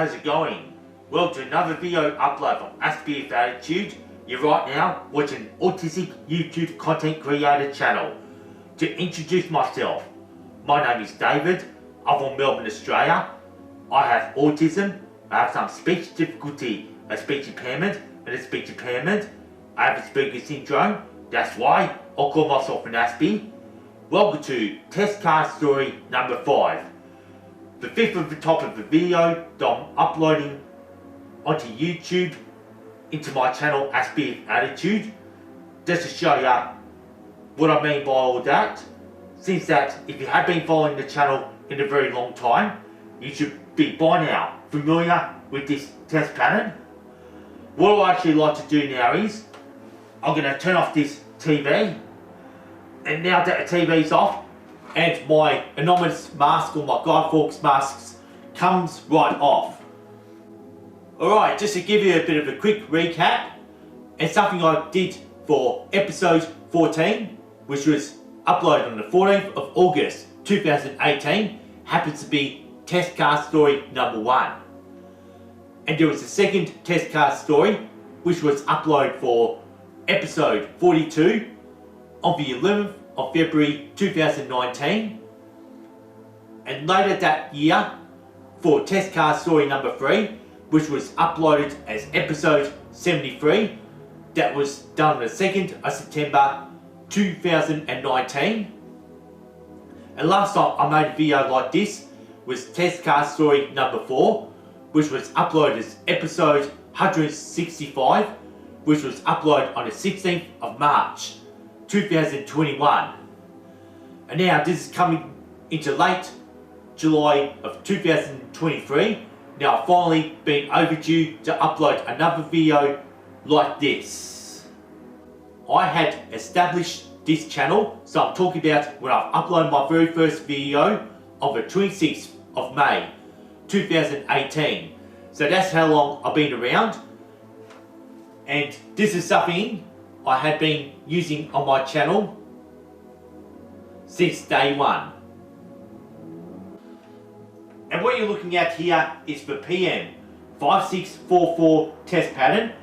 how's it going? Welcome to another video upload from Aspie with Attitude. You're right now watching an autistic YouTube content creator channel. To introduce myself, my name is David. I'm from Melbourne, Australia. I have autism, I have some speech difficulty, a speech impairment and a speech impairment. I have Asperger's syndrome, that's why I'll call myself an Aspie. Welcome to test card story number 5. The fifth of the top of the video that I'm uploading onto YouTube into my channel Aspie with Attitude. Just to show you what I mean by all that. Since that if you have been following the channel in a very long time, you should be by now familiar with this test pattern. What I actually like to do now is I'm going to turn off this TV, and now that the TV's off and my anonymous mask or my Guy Fawkes masks comes right off. Alright, just to give you a bit of a quick recap, and something I did for episode 14, which was uploaded on the 14th of August 2018, happens to be test card story number 1. And there was a second test card story which was uploaded for episode 42 on the 11th of February 2019, and later that year for test card story number 3, which was uploaded as episode 73, that was done on the 2nd of September 2019. And last time I made a video like this was test card story number 4, which was uploaded as episode 165, which was uploaded on the 16th of March 2021. And now this is coming into late July of 2023. Now I've finally been overdue to upload another video like this. I had established this channel, so I'm talking about when I've uploaded my very first video on the 26th of May 2018. So that's how long I've been around. And this is something I had been using on my channel since day one. And what you're looking at here is the PM5644 test pattern.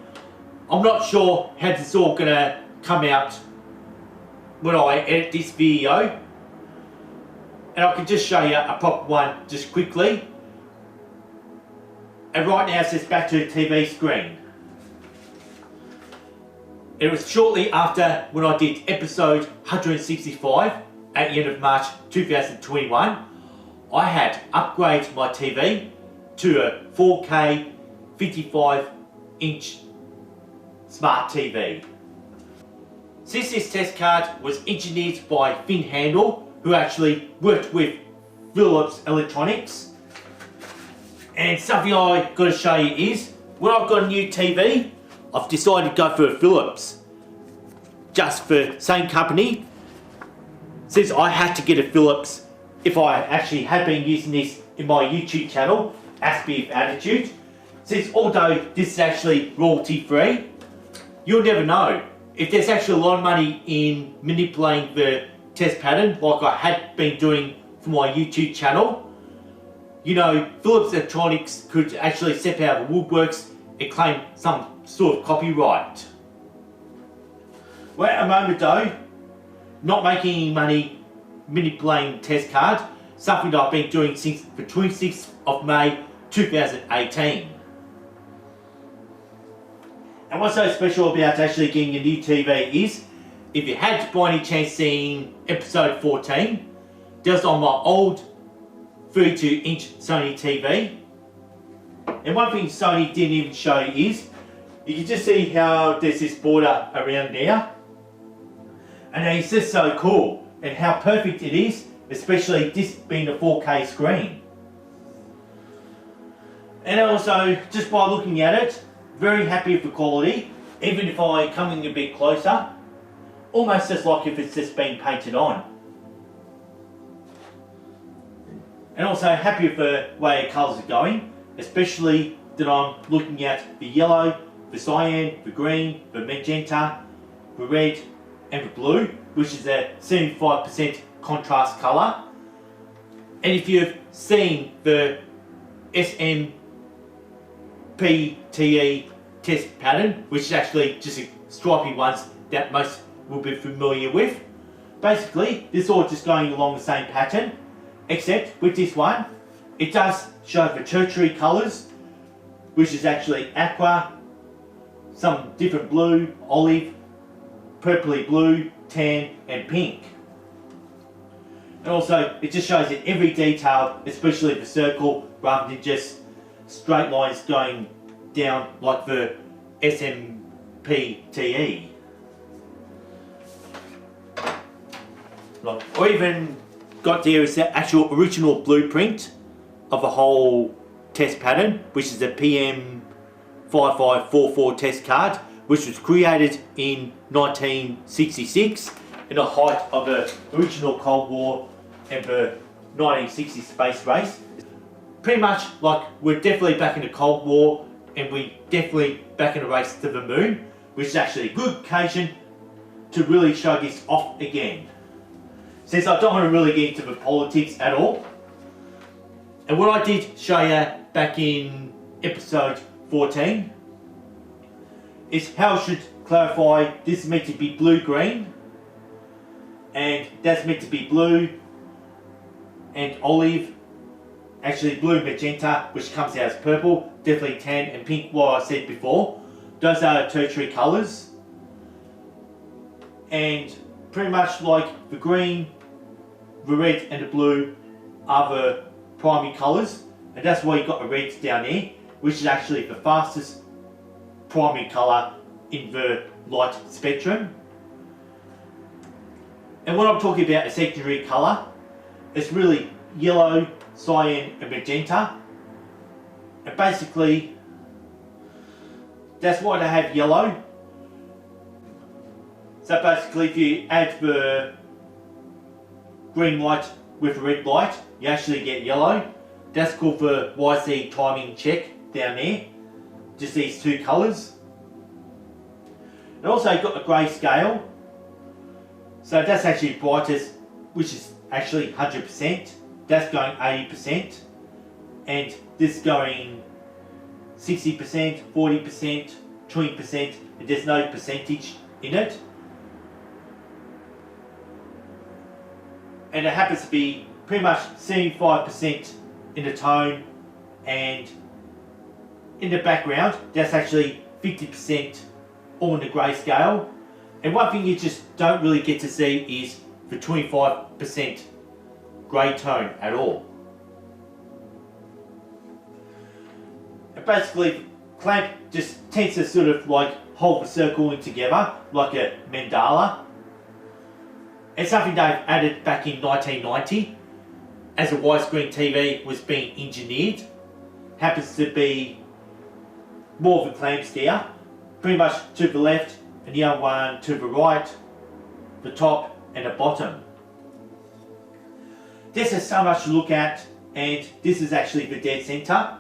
I'm not sure how this is all going to come out when I edit this video. And I can just show you a proper one just quickly. And right now it's just back to the TV screen. It was shortly after when I did episode 165 at the end of March 2021. I had upgraded my TV to a 4K 55-inch smart TV. Since this test card was engineered by Finn Handel, who actually worked with Philips Electronics, and something I got to show you is when I've got a new TV, I've decided to go for a Philips, just for same company, since I had to get a Philips if I actually had been using this in my YouTube channel, Aspie with Attitude. Since although this is actually royalty free, you'll never know. If there's actually a lot of money in manipulating the test pattern like I had been doing for my YouTube channel, you know, Philips Electronics could actually step out of the woodworks and claim some sort of copyright. Well, at the moment though, not making any money manipulating test card, something that I've been doing since the 26th of May 2018. And what's so special about actually getting a new TV is, if you had by any chance seen episode 14, just on my old 32-inch Sony TV. And one thing Sony didn't even show you is, you can just see how there's this border around there. And it's just so cool, and how perfect it is, especially this being a 4K screen. And also, just by looking at it, very happy with the quality, even if I come in a bit closer, almost just like if it's just been painted on. And also happy with the way the colours are going, especially that I'm looking at the yellow, the cyan, the green, the magenta, the red and the blue, which is a 75% contrast colour. And if you've seen the SM PTE test pattern, which is actually just a stripy ones that most will be familiar with. Basically, this is all just going along the same pattern, except with this one, it does show the tertiary colours, which is actually aqua, some different blue, olive, purpley blue, tan and pink. And also, it just shows it every detail, especially the circle, rather than just straight lines going down like the SMPTE. Or even got there is the actual original blueprint of the whole test pattern, which is the PM5544 test card, which was created in 1966 in the height of the original Cold War and the 1960 space race. Pretty much like we're definitely back in the Cold War and we're definitely back in the race to the moon, which is actually a good occasion to really show this off again. Since I don't want to really get into the politics at all. And what I did show you back in episode 14 is how I should clarify this is meant to be blue-green and that's meant to be blue and olive, actually blue magenta, which comes out as purple, definitely tan and pink, what I said before. Those are tertiary colours. And pretty much like the green, the red and the blue are the primary colours, and that's why you've got the reds down there, which is actually the fastest primary colour in the light spectrum. And when I'm talking about a secondary colour, it's really yellow, cyan and magenta. And basically, that's why they have yellow. So basically, if you add the green light with the red light, you actually get yellow. That's called the YC timing check down there. Just these two colours. And also you've got the grey scale. So that's actually brightest, which is actually 100%. That's going 80%. And this going 60%, 40%, 20%, and there's no percentage in it. And it happens to be pretty much 75% in the tone, and in the background that's actually 50% on the grey scale. And one thing you just don't really get to see is the 25% grey tone at all. And basically the clamp just tends to sort of like hold the circle in together like a mandala. It's something they've added back in 1990 as a widescreen TV was being engineered. Happens to be more of the clamps there, pretty much to the left and the other one to the right, the top and the bottom. This is so much to look at, and this is actually the dead center.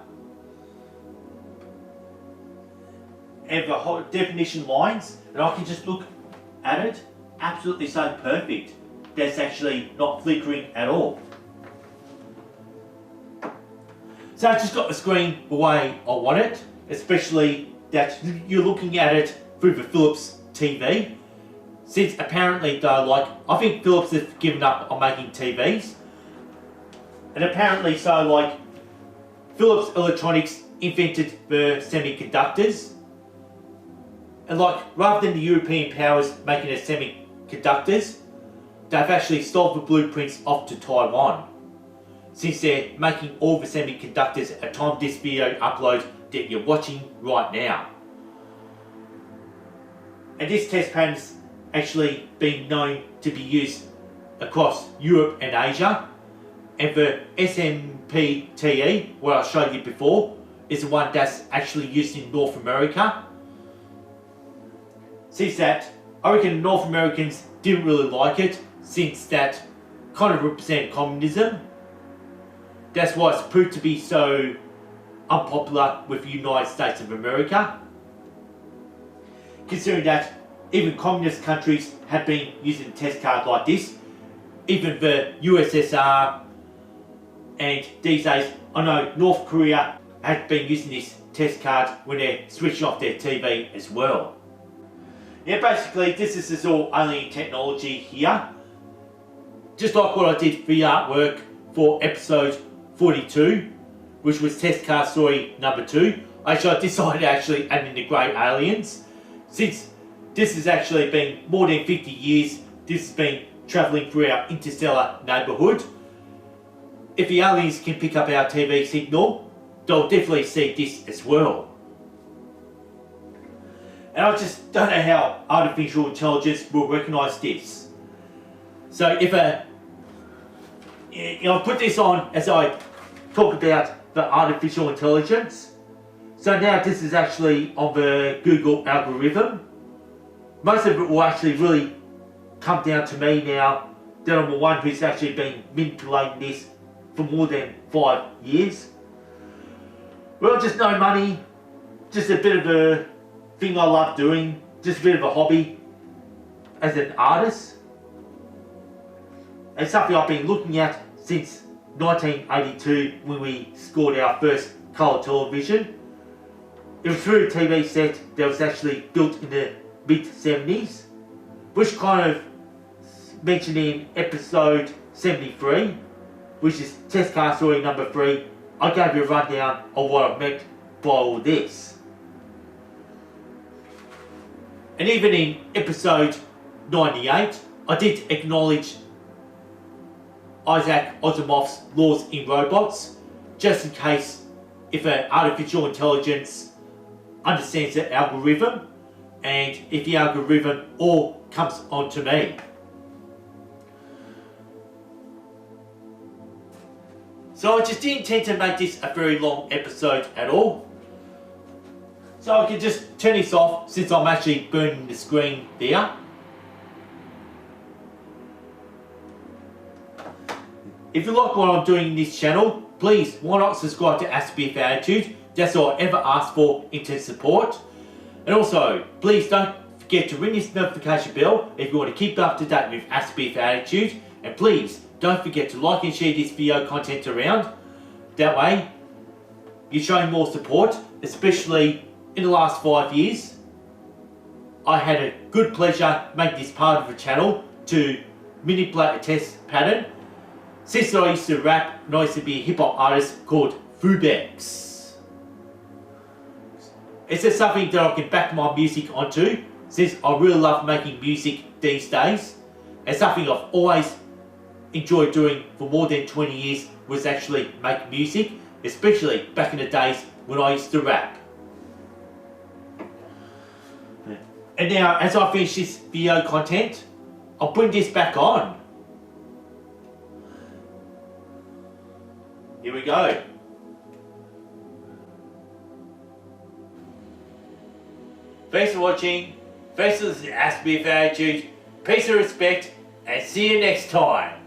And the whole definition lines, and I can just look at it, absolutely so perfect. That's actually not flickering at all. So I just got the screen the way I want it, especially that you're looking at it through the Philips TV. Since apparently though, like, I think Philips has given up on making TVs. And apparently so, like, Philips Electronics invented the semiconductors. And like, rather than the European powers making the semiconductors, they've actually sold the blueprints off to Taiwan. Since they're making all the semiconductors at the time this video uploads that you're watching right now. And this test pattern's actually been known to be used across Europe and Asia. And the SMPTE, what I showed you before, is the one that's actually used in North America. Since that, I reckon North Americans didn't really like it, since that kind of represented communism. That's why it's proved to be so unpopular with the United States of America. Considering that even communist countries have been using test cards like this, even the USSR, and these days I know North Korea has been using this test cards when they're switching off their TV as well. Yeah, basically this is all alien technology here. Just like what I did for the artwork for episode 42, which was test card story number 2. I decided to actually add in the grey aliens. Since this has actually been more than 50 years, this has been travelling through our interstellar neighbourhood. If the aliens can pick up our TV signal, they'll definitely see this as well. And I just don't know how artificial intelligence will recognise this. So if I'll put this on as I talk about the artificial intelligence. So now this is actually on the Google algorithm. Most of it will actually really come down to me now that I'm the one who's actually been manipulating this for more than 5 years. Well, just no money, just a bit of a thing I love doing, just a bit of a hobby as an artist. It's something I've been looking at since 1982 when we scored our first colour television. It was through a TV set that was actually built in the mid-70s, which kind of mentioned in episode 73, which is test card story number 3. I gave you a rundown of what I meant by all this. And even in episode 98, I did acknowledge Isaac Asimov's laws in robots, just in case if an artificial intelligence understands the algorithm, and if the algorithm all comes onto me. So I just didn't intend to make this a very long episode at all. So I can just turn this off since I'm actually burning the screen there. If you like what I'm doing in this channel, please why not subscribe to Aspie for Attitude. That's all I ever ask for in terms of support. And also, please don't forget to ring this notification bell if you want to keep up to date with Aspie for Attitude. And please don't forget to like and share this video content around. That way, you're showing more support, especially in the last 5 years. I had a good pleasure making this part of the channel to manipulate a test pattern. Since I used to rap and I used to be a hip hop artist called Fubex. It's just something that I can back my music onto, since I really love making music these days. It's something I've always enjoyed doing for more than 20 years, was actually make music, especially back in the days when I used to rap. And now, as I finish this video content, I'll bring this back on. Here we go. Thanks for watching. Thanks for listening to Aspie for Attitude. Peace and respect, and see you next time.